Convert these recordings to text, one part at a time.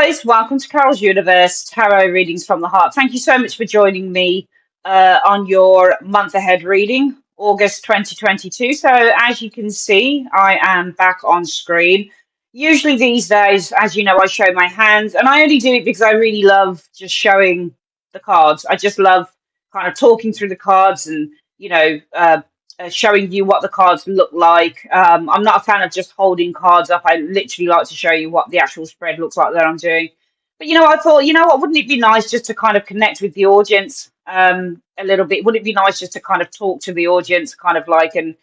guys, welcome to Carol's Universe Tarot Readings from the Heart. Thank you so much for joining me on your month ahead reading, August 2022. So as you can see, I am back on screen. Usually these days, as you know, I show my hands, and I only do it because I really love just showing the cards. I just love kind of talking through the cards and, showing you what the cards look like. I'm not a fan of just holding cards up. I literally like to show you what the actual spread looks like that I'm doing. But I thought, what, wouldn't it be nice just to kind of connect with the audience a little bit? Wouldn't it be nice just to kind of talk to the audience, kind of like, and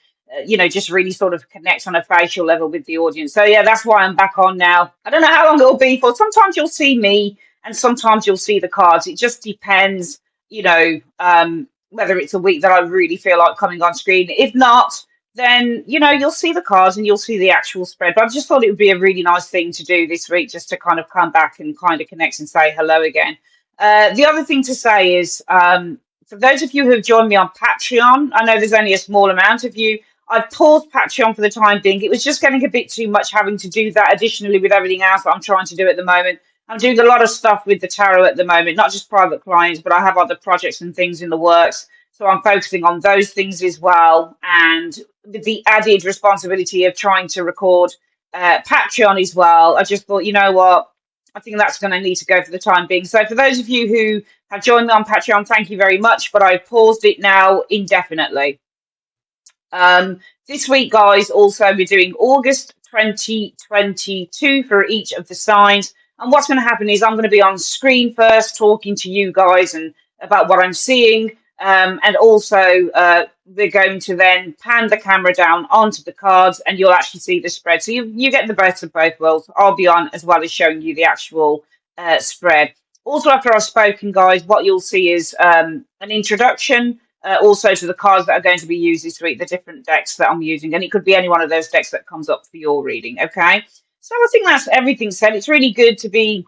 just really sort of connect on a facial level with the audience? So yeah, that's why I'm back on now. I don't know how long it'll be for. Sometimes you'll see me, and sometimes you'll see the cards. It just depends, whether it's a week that I really feel like coming on screen. If not, then, you'll see the cards and you'll see the actual spread. But I just thought it would be a really nice thing to do this week, just to kind of come back and kind of connect and say hello again. The other thing to say is, for those of you who have joined me on Patreon, I know there's only a small amount of you. I've paused Patreon for the time being. It was just getting a bit too much having to do that additionally with everything else that I'm trying to do at the moment. I'm doing a lot of stuff with the tarot at the moment, not just private clients, but I have other projects and things in the works. So I'm focusing on those things as well. And with the added responsibility of trying to record Patreon as well, I just thought, you know what, I think that's going to need to go for the time being. So for those of you who have joined me on Patreon, thank you very much. But I've paused it now indefinitely. This week, guys, also we're doing August 2022 for each of the signs. And what's going to happen is I'm going to be on screen first, talking to you guys and about what I'm seeing. And also, we're going to then pan the camera down onto the cards, and you'll actually see the spread. So you get the best of both worlds. I'll be on as well as showing you the actual spread. Also, after I've spoken, guys, what you'll see is an introduction. Also to the cards that are going to be used this week, the different decks that I'm using. And it could be any one of those decks that comes up for your reading, okay? So I think that's everything said. It's really good to be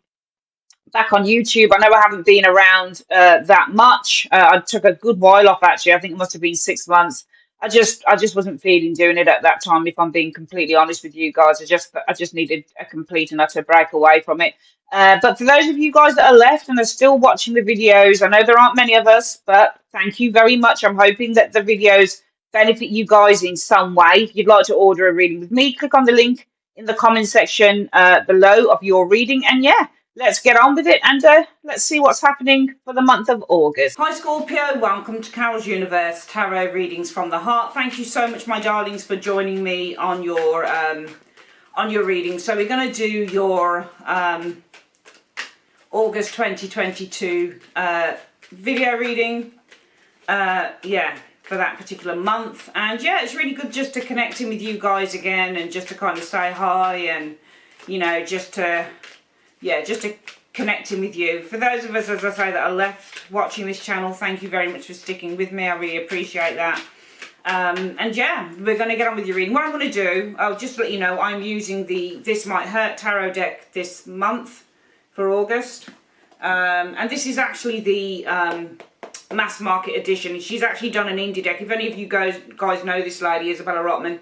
back on YouTube. I know I haven't been around that much. I took a good while off, actually. I think it must have been 6 months. I just wasn't feeling doing it at that time, if I'm being completely honest with you guys. I just needed a complete and utter break away from it. But for those of you guys that are left and are still watching the videos, I know there aren't many of us, but thank you very much. I'm hoping that the videos benefit you guys in some way. If you'd like to order a reading with me, click on the link in the comment section below of your reading. And yeah, let's get on with it, and let's see what's happening for the month of August. Hi Scorpio, welcome to Carol's Universe Tarot Readings from the Heart. Thank you so much, my darlings, for joining me on your reading. So we're going to do your August 2022 video reading, for that particular month. And yeah, it's really good just to connect in with you guys again, and just to kind of say hi, and just to connect in with you. For those of us, as I say, that are left watching this channel, thank you very much for sticking with me. I really appreciate that. And yeah, we're going to get on with your reading. What I'm going to do, I'll just let you know, I'm using the This Might Hurt tarot deck this month for August. And this is actually the mass market edition. She's actually done an indie deck. If any of you guys know this lady, Isabella Rotman,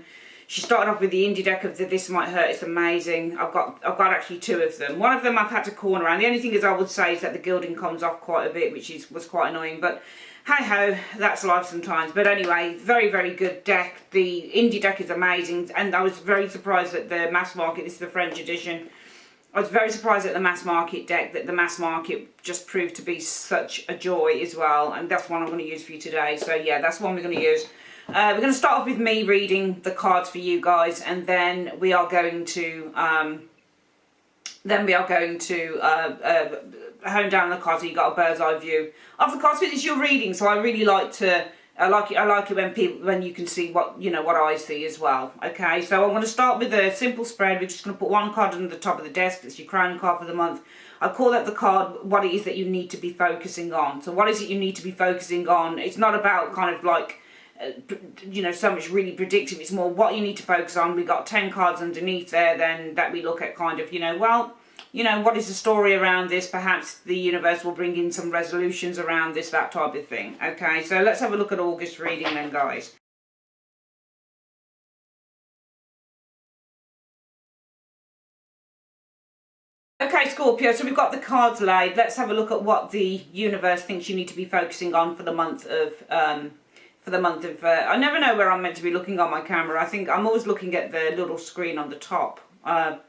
she started off with the indie deck of the This Might Hurt. It's amazing. I've got actually 2 of them. One of them I've had to corner around. The only thing is I would say is that the gilding comes off quite a bit, which was quite annoying. But hey ho, that's life sometimes. But anyway, very, very good deck. The indie deck is amazing. And I was very surprised at the mass market. This is the French edition. I was very surprised at the mass market deck, that the mass market just proved to be such a joy as well. And that's one I'm going to use for you today. So yeah, that's one we're going to use. We're going to start off with me reading the cards for you guys, and then we are going to hone down the cards so you got a bird's eye view of the cards. But it's your reading, so I really like to. I like it when you can see what what I see as well. Okay, so I'm going to start with a simple spread. We're just going to put one card on the top of the desk. It's your crown card for the month. I call that the card what it is that you need to be focusing on. So what is it you need to be focusing on? It's not about kind of like so much really predictive. It's more what you need to focus on. We've got 10 cards underneath there then that we look at, kind of what is the story around this? Perhaps the universe will bring in some resolutions around this, that type of thing. Okay, so let's have a look at August reading then, guys. Okay, Scorpio, so we've got the cards laid. Let's have a look at what the universe thinks you need to be focusing on for the month of I never know where I'm meant to be looking on my camera. I think I'm always looking at the little screen on the top. I'm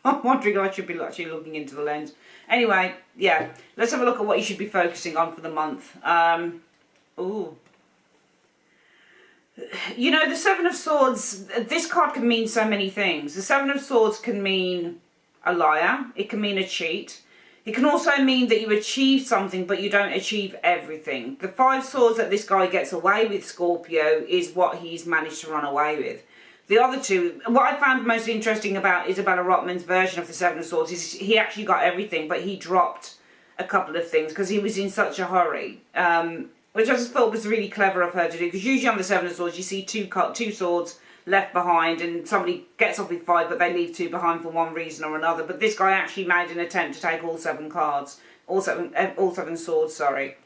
wondering if I should be actually looking into the lens. Anyway, yeah, let's have a look at what you should be focusing on for the month. Ooh. You know, the Seven of Swords, this card can mean so many things. The Seven of Swords can mean a liar. It can mean a cheat. It can also mean that you achieve something, but you don't achieve everything. The Five Swords that this guy gets away with, Scorpio, is what he's managed to run away with. The other two, what I found most interesting about Isabella Rotman's version of the Seven of Swords is he actually got everything, but he dropped a couple of things because he was in such a hurry. Which I just thought was really clever of her to do, because usually on the Seven of Swords you see two swords left behind and somebody gets off with 5 but they leave 2 behind for one reason or another. But this guy actually made an attempt to take all 7 cards, all seven swords, sorry.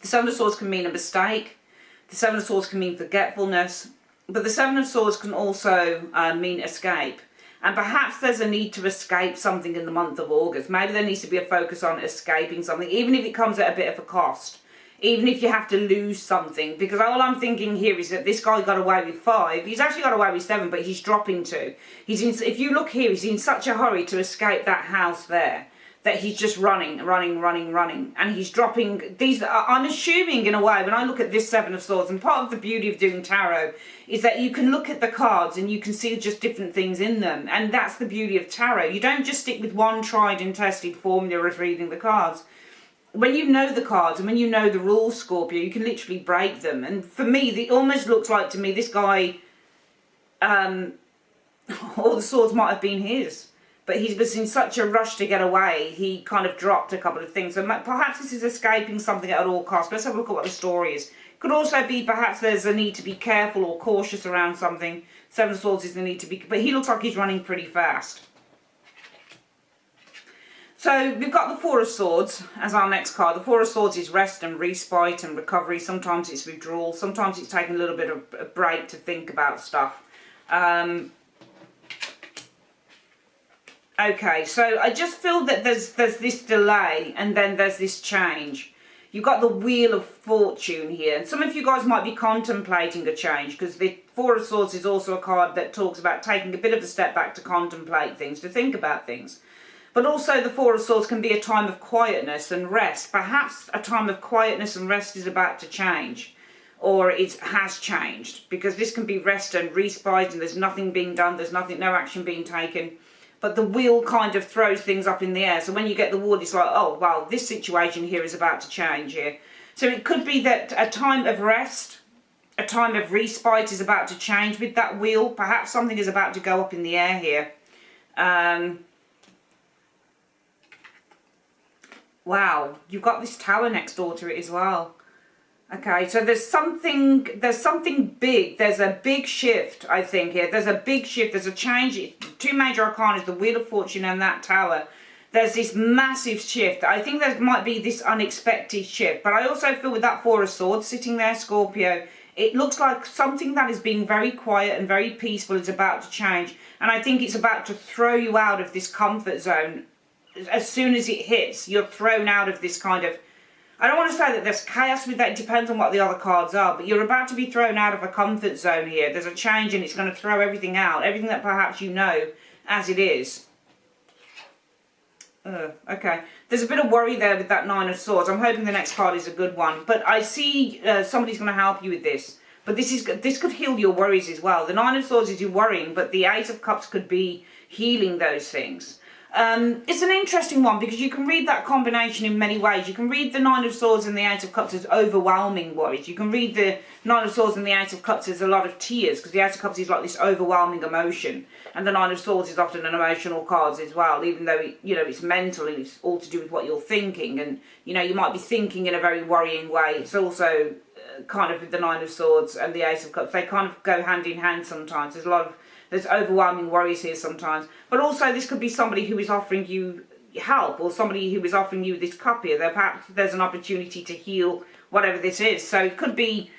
The Seven of Swords can mean a mistake, the Seven of Swords can mean forgetfulness, but the Seven of Swords can also mean escape. And perhaps there's a need to escape something in the month of August. Maybe there needs to be a focus on escaping something, even if it comes at a bit of a cost. Even if you have to lose something, because all I'm thinking here is that this guy got away with 5. He's actually got away with 7, but he's dropping 2. If you look here, he's in such a hurry to escape that house there that he's just running, and he's dropping these. I'm assuming, in a way, when I look at this Seven of Swords, and part of the beauty of doing tarot is that you can look at the cards and you can see just different things in them, and that's the beauty of tarot. You don't just stick with one tried and tested formula of reading the cards. When you know the cards and when you know the rules, Scorpio, you can literally break them. And for me, it almost looks like to me this guy, all the swords might have been his, but he was in such a rush to get away, he kind of dropped a couple of things. So perhaps this is escaping something at all costs. Let's have a look at what the story is. Could also be perhaps there's a need to be careful or cautious around something. Seven of Swords is the need to be, but he looks like he's running pretty fast. So we've got the Four of Swords as our next card. The Four of Swords is rest and respite and recovery. Sometimes it's withdrawal. Sometimes it's taking a little bit of a break to think about stuff. Okay, so I just feel that there's this delay and then there's this change. You've got the Wheel of Fortune here. And some of you guys might be contemplating a change, because the Four of Swords is also a card that talks about taking a bit of a step back to contemplate things, to think about things. But also the Four of Swords can be a time of quietness and rest. Perhaps a time of quietness and rest is about to change, or it has changed, because this can be rest and respite and there's nothing being done, there's no action being taken. But the wheel kind of throws things up in the air. So when you get the wheel, it's like, oh, well, this situation here is about to change here. So it could be that a time of rest, a time of respite is about to change with that wheel. Perhaps something is about to go up in the air here. Wow, you've got this tower next door to it as well. Okay, so there's something big. There's a big shift, I think, here. There's a big shift. There's a change. Two major arcana, the Wheel of Fortune and that tower. There's this massive shift. I think there might be this unexpected shift. But I also feel with that Four of Swords sitting there, Scorpio, it looks like something that is being very quiet and very peaceful is about to change. And I think it's about to throw you out of this comfort zone. As soon as it hits, you're thrown out of this kind of... I don't want to say that there's chaos with that. It depends on what the other cards are. But you're about to be thrown out of a comfort zone here. There's a change and it's going to throw everything out. Everything that perhaps you know as it is. Okay. There's a bit of worry there with that Nine of Swords. I'm hoping the next card is a good one. But I see somebody's going to help you with this. But this could heal your worries as well. The Nine of Swords is you worrying, but the Ace of Cups could be healing those things. It's an interesting one because you can read that combination in many ways. You can read the Nine of Swords and the Ace of Cups as overwhelming worries. You can read the Nine of Swords and the Ace of Cups as a lot of tears, because the Ace of Cups is like this overwhelming emotion, and the Nine of Swords is often an emotional card as well, even though it's mental and it's all to do with what you're thinking, and you might be thinking in a very worrying way. It's also kind of with the Nine of Swords and the Ace of Cups, they kind of go hand in hand sometimes. There's overwhelming worries here sometimes. But also this could be somebody who is offering you help, or somebody who is offering you this cup here. Perhaps there's an opportunity to heal whatever this is. So it could be,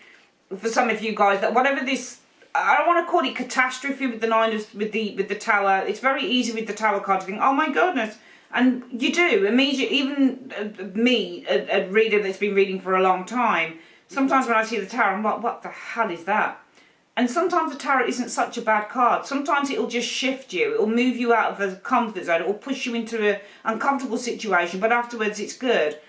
for some of you guys, that whatever this, I don't want to call it catastrophe with the with the tower. It's very easy with the tower card to think, oh my goodness, And you do immediately. Even me, a reader that's been reading for a long time, sometimes when I see the tarot, I'm like, what the hell is that? And sometimes the tarot isn't such a bad card. Sometimes it'll just shift you. It'll move you out of a comfort zone. It'll push you into an uncomfortable situation, but afterwards it's good.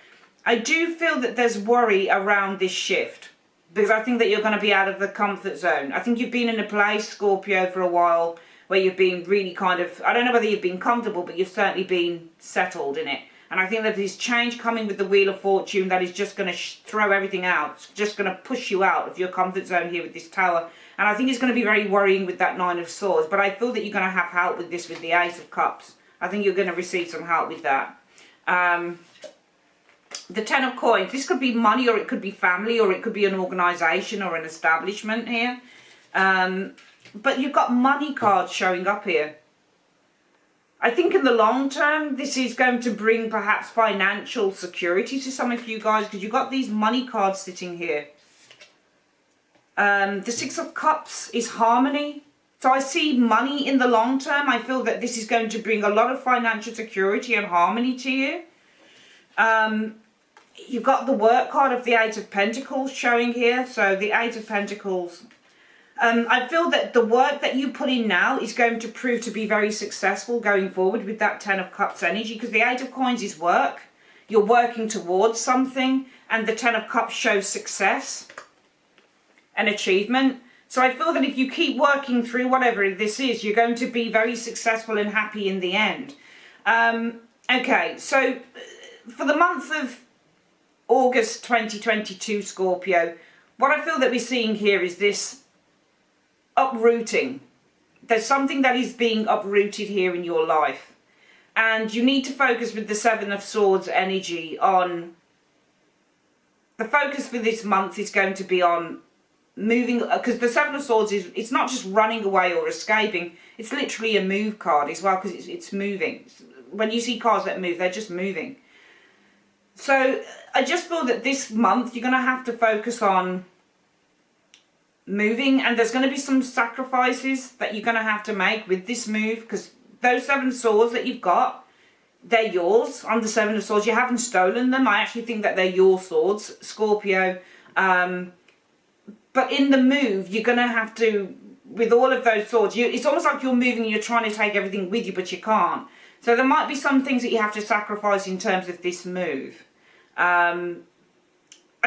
I do feel that there's worry around this shift, because I think that you're going to be out of the comfort zone. I think you've been in a place, Scorpio, for a while where you've been really kind of, I don't know whether you've been comfortable, but you've certainly been settled in it. And I think that there's change coming with the Wheel of Fortune that is just going to throw everything out. It's just going to push you out of your comfort zone here with this Tower. And I think it's going to be very worrying with that Nine of Swords. But I feel that you're going to have help with this with the Ace of Cups. I think you're going to receive some help with that. The Ten of Coins. This could be money, or it could be family, or it could be an organisation or an establishment here. But you've got money cards showing up here. I think in the long term, this is going to bring perhaps financial security to some of you guys, because you've got these money cards sitting here. The Six of Cups is harmony. So I see money in the long term. I feel that this is going to bring a lot of financial security and harmony to you. You've got the work card of the Eight of Pentacles showing here. So the Eight of Pentacles, I feel that the work that you put in now is going to prove to be very successful going forward with that Ten of Cups energy, because the Eight of Coins is work. You're working towards something, and the Ten of Cups shows success and achievement. So I feel that if you keep working through whatever this is, you're going to be very successful and happy in the end. Okay, so for the month of August 2022, Scorpio, what I feel that we're seeing here is this uprooting. There's something that is being uprooted here in your life, and you need to focus with the Seven of Swords energy on, the focus for this month is going to be on moving, because the Seven of Swords is, it's not just running away or escaping, it's literally a move card as well, because it's moving. When you see cards that move, they're just moving. So I just feel that this month you're going to have to focus on moving, and there's going to be some sacrifices that you're going to have to make with this move, because those Seven of Swords that you've got, they're yours. On the Seven of Swords, you haven't stolen them. I actually think that they're your swords, Scorpio. But in the move, you're going to have to, with all of those swords, it's almost like you're moving and you're trying to take everything with you, but you can't. So there might be some things that you have to sacrifice in terms of this move. I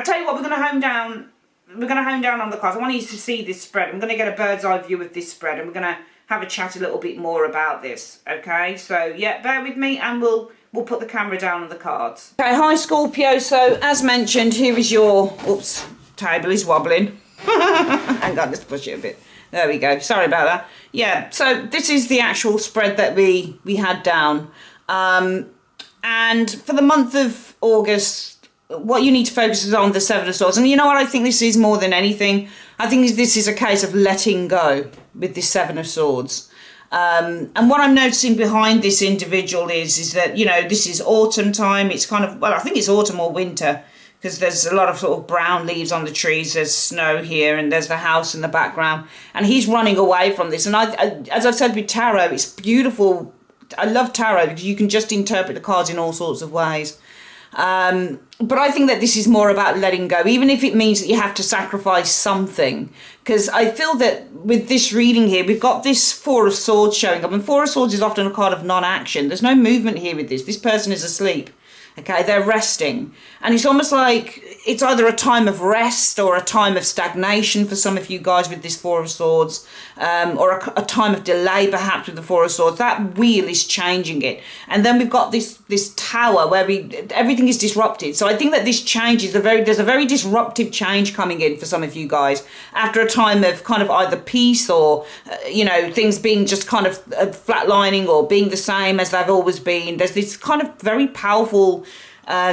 tell you what, we're going to hone down. We're going to hone down on the cards. I want you to see this spread. I'm going to get a bird's eye view of this spread, and we're going to have a chat a little bit more about this. Okay, so yeah, bear with me, and we'll put the camera down on the cards. Okay, hi Scorpio. So as mentioned, here is your, oops, table is wobbling. Hang on, let's push it a bit. There we go. Sorry about that. Yeah, so this is the actual spread that we had down. And for the month of August, what you need to focus is on the Seven of Swords. And you know what I think this is more than anything? I think this is a case of letting go with this Seven of Swords. And what I'm noticing behind this individual is that, you know, this is autumn time. It's kind of, well, I think it's autumn or winter, because there's a lot of sort of brown leaves on the trees. There's snow here, and there's the house in the background. And he's running away from this. And I as I've said with tarot, it's beautiful. I love tarot because you can just interpret the cards in all sorts of ways. But I think that this is more about letting go, even if it means that you have to sacrifice something. Because I feel that with this reading here, we've got this Four of Swords showing up. And Four of Swords is often a card of non-action. There's no movement here with this. This person is asleep. Okay, they're resting. And it's almost like it's either a time of rest or a time of stagnation for some of you guys with this Four of Swords, or a time of delay perhaps with the Four of Swords. That wheel is changing it. And then we've got this tower where everything is disrupted. So I think that this change is there's a very disruptive change coming in for some of you guys after a time of kind of either peace or, you know, things being just kind of flatlining or being the same as they've always been. There's this kind of very powerful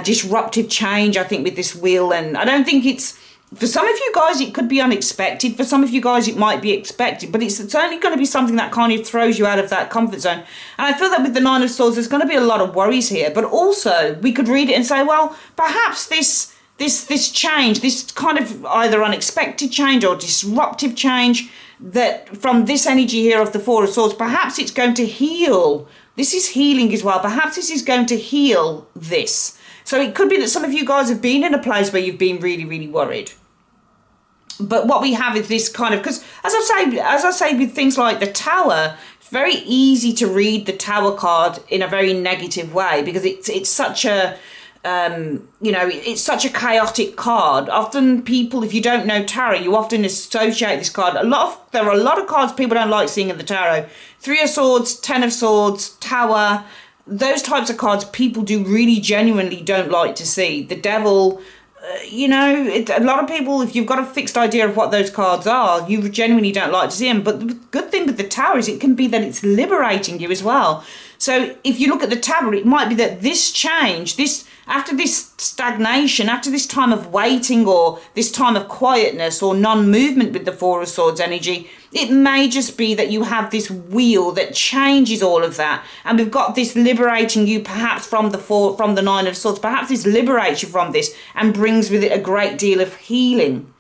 disruptive change, I think, with this wheel. And I don't think it's, for some of you guys it could be unexpected, for some of you guys it might be expected, but it's certainly going to be something that kind of throws you out of that comfort zone. And I feel that with the Nine of Swords there's going to be a lot of worries here, but also we could read it and say, well, perhaps this change, this kind of either unexpected change or disruptive change, that from this energy here of the Four of Swords, perhaps it's going to heal This is healing as well. Perhaps this is going to heal this. So it could be that some of you guys have been in a place where you've been really, really worried. But what we have is this kind of, because as I say with things like the Tower, it's very easy to read the Tower card in a very negative way, because it's such a it's such a chaotic card. Often people, if you don't know tarot, you often associate this card. There are a lot of cards people don't like seeing in the tarot. 3 of Swords, 10 of Swords, Tower, those types of cards people do really genuinely don't like to see. The Devil, a lot of people, if you've got a fixed idea of what those cards are, you genuinely don't like to see them. But the good thing with the Tower is it can be that it's liberating you as well. So if you look at the Tower, it might be that this change, after this stagnation, after this time of waiting or this time of quietness or non-movement with the 4 of Swords energy, it may just be that you have this wheel that changes all of that. And we've got this liberating you perhaps from the 9 of Swords. Perhaps this liberates you from this and brings with it a great deal of healing.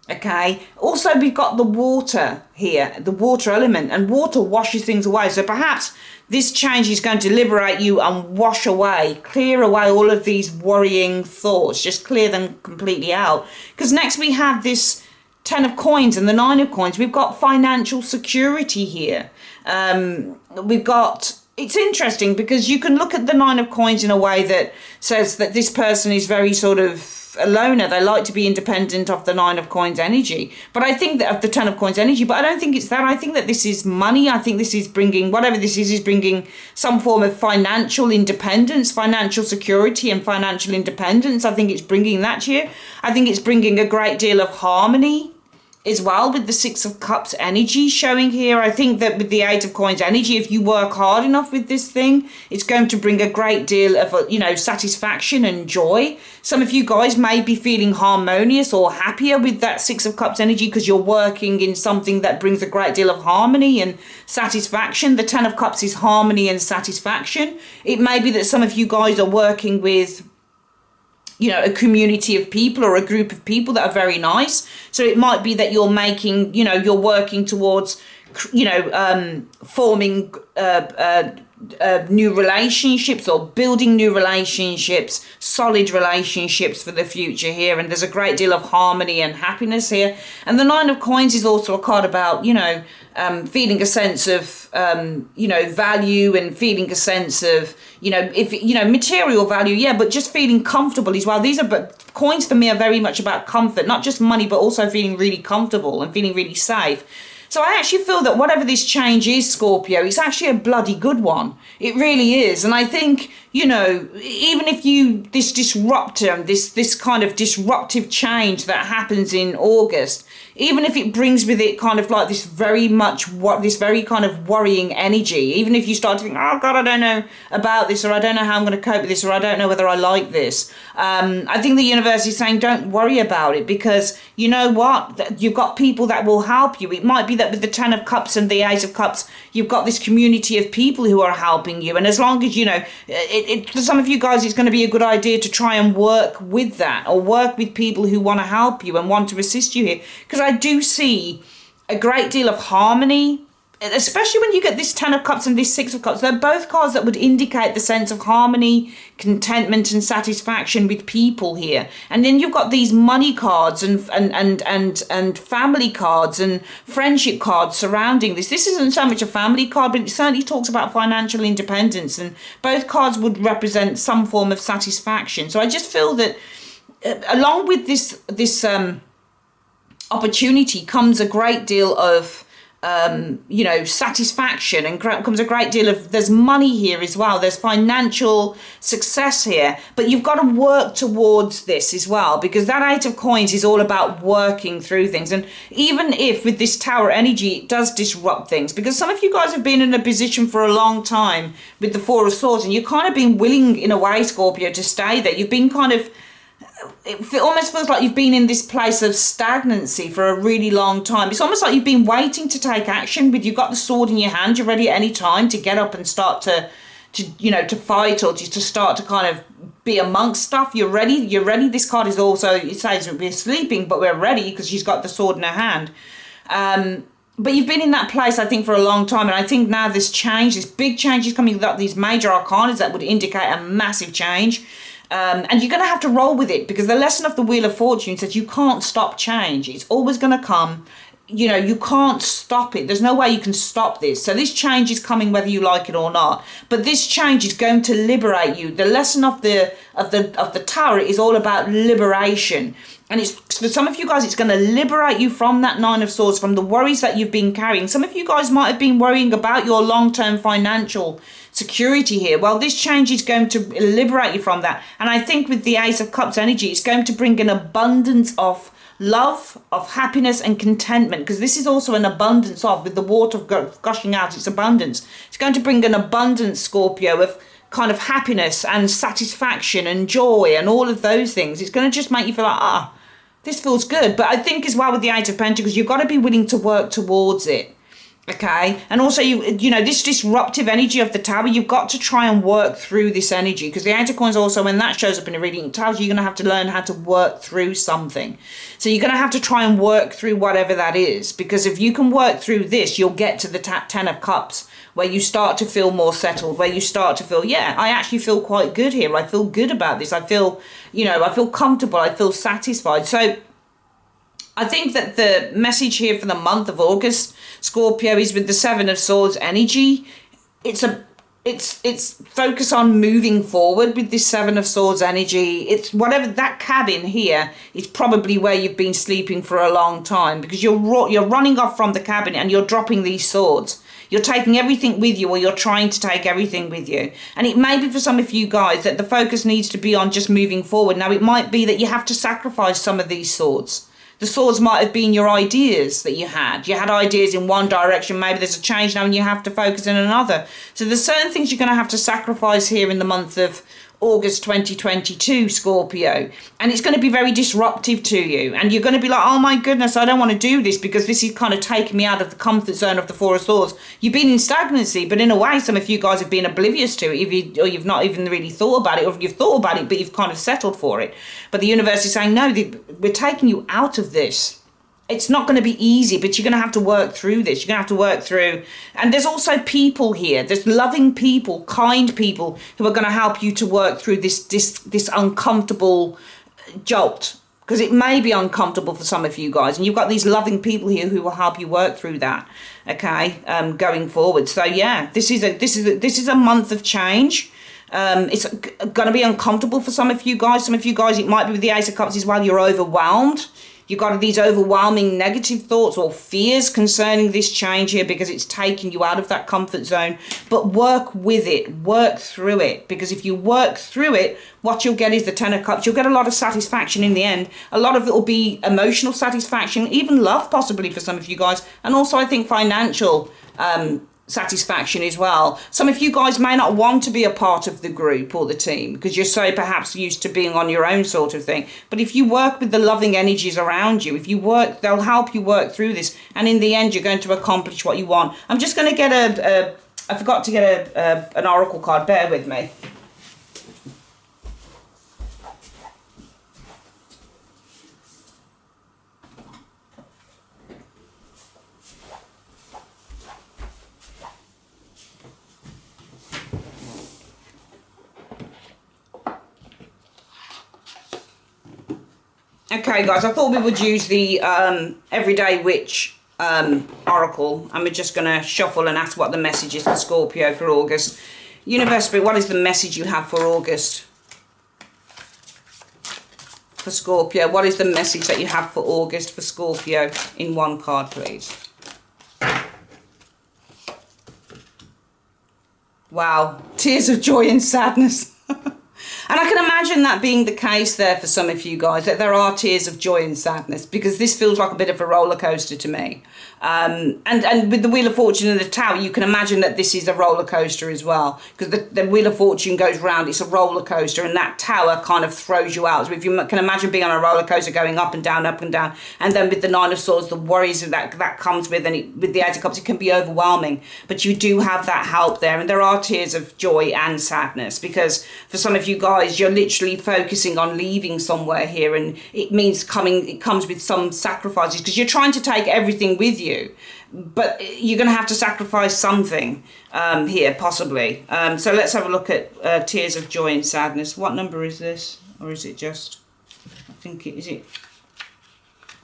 Okay. Also, we've got the water here, the water element, and water washes things away. So perhaps this change is going to liberate you and wash away, clear away all of these worrying thoughts, just clear them completely out. Because next we have this 10 of Coins and the 9 of Coins. We've got financial security here. It's interesting because you can look at the 9 of Coins in a way that says that this person is very sort of a loner. They like to be independent of the 9 of Coins energy. But I think that of the 10 of Coins energy, but I don't think it's that. I think that this is money. I think this is bringing, whatever this is bringing some form of financial independence, financial security and financial independence. I think it's bringing that to you. I think it's bringing a great deal of harmony as well with the 6 of Cups energy showing here. I think that with the 8 of Coins energy, if you work hard enough with this thing, it's going to bring a great deal of, satisfaction and joy. Some of you guys may be feeling harmonious or happier with that 6 of Cups energy because you're working in something that brings a great deal of harmony and satisfaction. The 10 of Cups is harmony and satisfaction. It may be that some of you guys are working with a community of people or a group of people that are very nice. So it might be that you're making, you're working towards, forming new relationships or building new relationships, solid relationships for the future here. And there's a great deal of harmony and happiness here. And the 9 of Coins is also a card about, feeling a sense of, value and feeling a sense of, material value. Yeah, but just feeling comfortable as well. But coins for me are very much about comfort, not just money, but also feeling really comfortable and feeling really safe. So I actually feel that whatever this change is, Scorpio, it's actually a bloody good one. It really is. And I think, even if this disruptor, this kind of disruptive change that happens in August, even if it brings with it kind of like this very kind of worrying energy, even if you start to think, oh God, I don't know about this, or I don't know how I'm going to cope with this, or I don't know whether I like this. I think the universe is saying, don't worry about it, because you know what? You've got people that will help you. It might be that with the 10 of Cups and the 8 of Cups, you've got this community of people who are helping you. And as long as, for some of you guys, it's going to be a good idea to try and work with that, or work with people who want to help you and want to assist you here. Because I do see a great deal of harmony, especially when you get this 10 of Cups and this 6 of Cups. They're both cards that would indicate the sense of harmony, contentment and satisfaction with people here. And then you've got these money cards and family cards and friendship cards surrounding this. This isn't so much a family card, but it certainly talks about financial independence, and both cards would represent some form of satisfaction. So I just feel that along with this opportunity comes a great deal of satisfaction, and comes a great deal of, there's money here as well, there's financial success here, but you've got to work towards this as well, because that 8 of Coins is all about working through things. And even if with this Tower energy it does disrupt things, because some of you guys have been in a position for a long time with the 4 of Swords, and you've kind of been willing in a way, Scorpio, to stay there. You've been kind of, it almost feels like you've been in this place of stagnancy for a really long time. It's almost like you've been waiting to take action. You've got the sword in your hand, you're ready at any time to get up and start to fight, or to start to kind of be amongst stuff. You're ready. This card is also, it says we're sleeping, but we're ready, because she's got the sword in her hand. but you've been in that place, I think, for a long time. And I think now this change, this big change is coming up, these major arcanas that would indicate a massive change. And you're going to have to roll with it, because the lesson of the Wheel of Fortune says you can't stop change. It's always going to come. You know, you can't stop it. There's no way you can stop this. So this change is coming whether you like it or not. But this change is going to liberate you. The lesson of the Tower is all about liberation. And it's, for some of you guys, it's going to liberate you from that Nine of Swords, from the worries that you've been carrying. Some of you guys might have been worrying about your long-term financial security here. Well, this change is going to liberate you from that. And I think with the Ace of Cups energy, it's going to bring an abundance of love, of happiness and contentment, because this is also an abundance of, with the water gushing out, it's abundance. It's going to bring an abundance, Scorpio, of kind of happiness and satisfaction and joy and all of those things. It's going to just make you feel like, this feels good. But I think as well with the Eight of Pentacles, you've got to be willing to work towards it. Okay, and also you know, this disruptive energy of the Tower, you've got to try and work through this energy, because the Eight of Coins also, when that shows up in a reading, it tells you you're going to have to learn how to work through something. So you're going to have to try and work through whatever that is, because if you can work through this, you'll get to the Ten of Cups, where you start to feel more settled, where you start to feel, yeah, I actually feel quite good here. I feel good about this. I feel, you know, I feel comfortable. I feel satisfied. So I think that the message here for the month of August, Scorpio, is with the Seven of Swords energy. It's focus on moving forward with this Seven of Swords energy. It's whatever that cabin here is, probably where you've been sleeping for a long time, because you're running off from the cabin and you're dropping these swords. You're taking everything with you, or you're trying to take everything with you. And it may be for some of you guys that the focus needs to be on just moving forward. Now, it might be that you have to sacrifice some of these swords. The swords might have been your ideas that you had. You had ideas in one direction. Maybe there's a change now and you have to focus in another. So there's certain things you're going to have to sacrifice here in the month of August 2022, Scorpio. And it's going to be very disruptive to you. And you're going to be like, oh my goodness, I don't want to do this, because this is kind of taking me out of the comfort zone of the Four of Swords. You've been in stagnancy, but in a way, some of you guys have been oblivious to it, or you've not even really thought about it, or you've thought about it, but you've kind of settled for it. But the universe is saying, no, we're taking you out of this. It's not going to be easy, but you're going to have to work through this. You're going to have to work through. And there's also people here. There's loving people, kind people, who are going to help you to work through this uncomfortable jolt. Because it may be uncomfortable for some of you guys. And you've got these loving people here who will help you work through that. Okay, going forward. So yeah, this is a month of change. It's going to be uncomfortable for some of you guys. Some of you guys, it might be with the Ace of Cups as well, you're overwhelmed. You've got these overwhelming negative thoughts or fears concerning this change here, because it's taking you out of that comfort zone. But work with it, work through it, because if you work through it, what you'll get is the Ten of Cups. You'll get a lot of satisfaction in the end. A lot of it will be emotional satisfaction, even love possibly for some of you guys. And also I think financial satisfaction as well. Some of you guys may not want to be a part of the group or the team, because you're so perhaps used to being on your own sort of thing. But if you work with the loving energies around you, if you work, they'll help you work through this, and in the end you're going to accomplish what you want. I'm just going to get I forgot to get an oracle card. Bear with me. Okay, guys, I thought we would use the Everyday Witch Oracle, and we're just going to shuffle and ask what the message is for Scorpio for August. Universe Spirit, what is the message you have for August? For Scorpio, what is the message that you have for August for Scorpio? In one card, please. Wow, tears of joy and sadness. And I can imagine that being the case there for some of you guys, that there are tears of joy and sadness, because this feels like a bit of a roller coaster to me. And with the Wheel of Fortune and the Tower, you can imagine that this is a roller coaster as well, because the Wheel of Fortune goes round, it's a roller coaster, and that Tower kind of throws you out. So if you can imagine being on a roller coaster going up and down, and then with the Nine of Swords, the worries that comes with, and with the Eight of Cups, it can be overwhelming. But you do have that help there, and there are tears of joy and sadness, because for some of you guys, you're literally literally focusing on leaving somewhere here, and it means it comes with some sacrifices, because you're trying to take everything with you, but you're going to have to sacrifice something here, possibly. So let's have a look at Tears of Joy and Sadness. What number is this? Or is it just, I think it is it.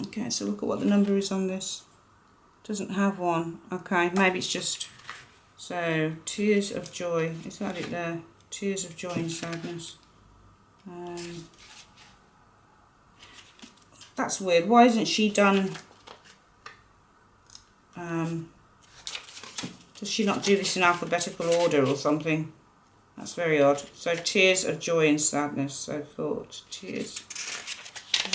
Okay, so look at what the number is on this. Doesn't have one. Okay, maybe it's just, so Tears of Joy, is that it there? Tears of Joy and Sadness. That's weird. Why isn't she done? Does she not do this in alphabetical order or something? That's very odd. So Tears of Joy and Sadness. So thoughts, tears.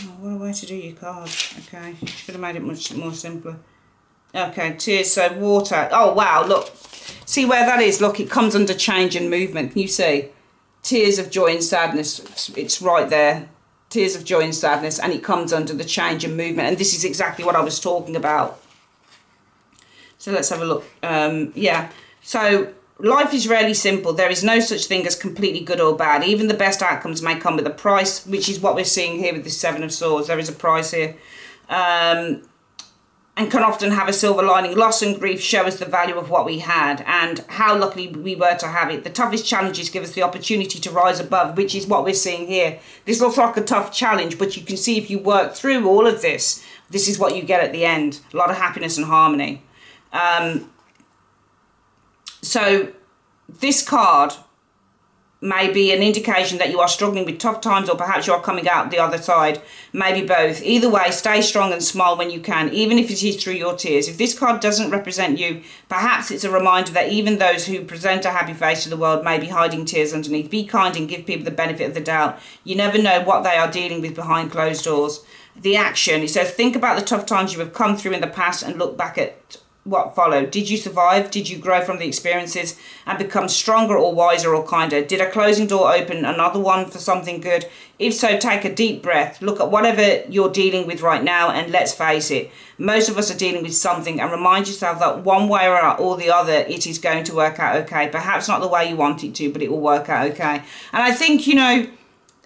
Oh, what a way to do your cards. Okay, should have made it much more simpler. Okay, tears. So water. Oh wow, look. See where that is? Look, it comes under change and movement. Can you see? Tears of Joy and Sadness. It's right there. Tears of Joy and Sadness, and it comes under the change and movement. And this is exactly what I was talking about. So let's have a look. Yeah. So life is really simple. There is no such thing as completely good or bad. Even the best outcomes may come with a price, which is what we're seeing here with the Seven of Swords. There is a price here. And can often have a silver lining. Loss and grief show us the value of what we had and how lucky we were to have it. The toughest challenges give us the opportunity to rise above, which is what we're seeing here. This looks like a tough challenge, but you can see if you work through all of this, this is what you get at the end. A lot of happiness and harmony. So this card may be an indication that you are struggling with tough times, or perhaps you are coming out the other side. Maybe both. Either way, stay strong and smile when you can, even if it is through your tears. If this card doesn't represent you, perhaps it's a reminder that even those who present a happy face to the world may be hiding tears underneath. Be kind and give people the benefit of the doubt. You never know what they are dealing with behind closed doors. The action, it says, think about the tough times you have come through in the past and look back at what followed. Did you survive? Did you grow from the experiences and become stronger or wiser or kinder? Did a closing door open another one for something good? If so, take a deep breath. Look at whatever you're dealing with right now, and let's face it, most of us are dealing with something, and remind yourself that one way or the other, it is going to work out okay. Perhaps not the way you want it to, but it will work out okay. And I think, you know,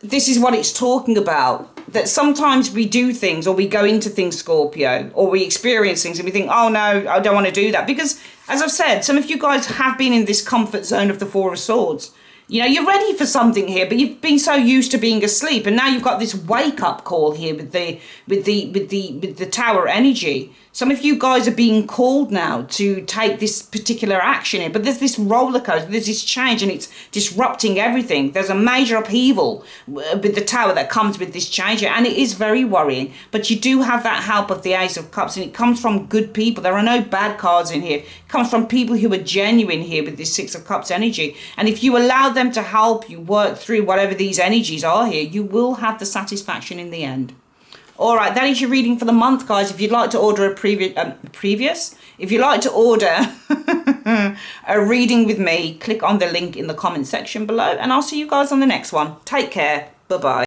this is what it's talking about, that sometimes we do things, or we go into things, Scorpio, or we experience things and we think, oh no, I don't want to do that. Because, as I've said, some of you guys have been in this comfort zone of the Four of Swords. You know, you're ready for something here, but you've been so used to being asleep, and now you've got this wake-up call here with the Tower energy. Some of you guys are being called now to take this particular action here, but there's this roller coaster, there's this change, and it's disrupting everything. There's a major upheaval with the Tower that comes with this change, and it is very worrying. But you do have that help of the Ace of Cups, and it comes from good people. There are no bad cards in here. It comes from people who are genuine here with this Six of Cups energy. And if you allow them to help you work through whatever these energies are here, you will have the satisfaction in the end. All right, that is your reading for the month, guys. If you'd like to order if you'd like to order a reading with me, click on the link in the comment section below, and I'll see you guys on the next one. Take care. Bye-bye.